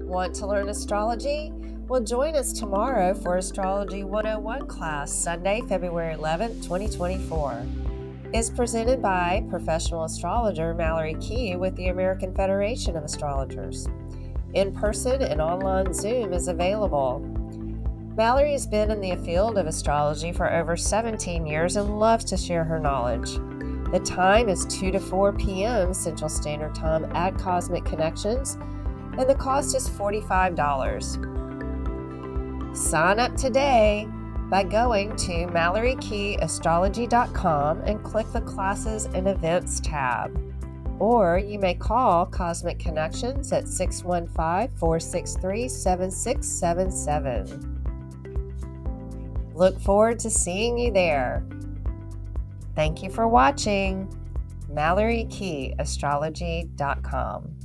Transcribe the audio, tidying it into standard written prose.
Want to learn astrology? Well, join us tomorrow for Astrology 101 class, Sunday, February 11th, 2024. It's presented by professional astrologer Mallory Key with the American Federation of Astrologers. In-person and online Zoom is available. Mallory has been in the field of astrology for over 17 years and loves to share her knowledge. The time is 2 to 4 p.m. Central Standard Time at Cosmic Connections, and the cost is $45. Sign up today by going to MalloryKeyAstrology.com and click the Classes and Events tab. Or you may call Cosmic Connections at 615-463-7677. Look forward to seeing you there. Thank you for watching. MalloryKeyAstrology.com.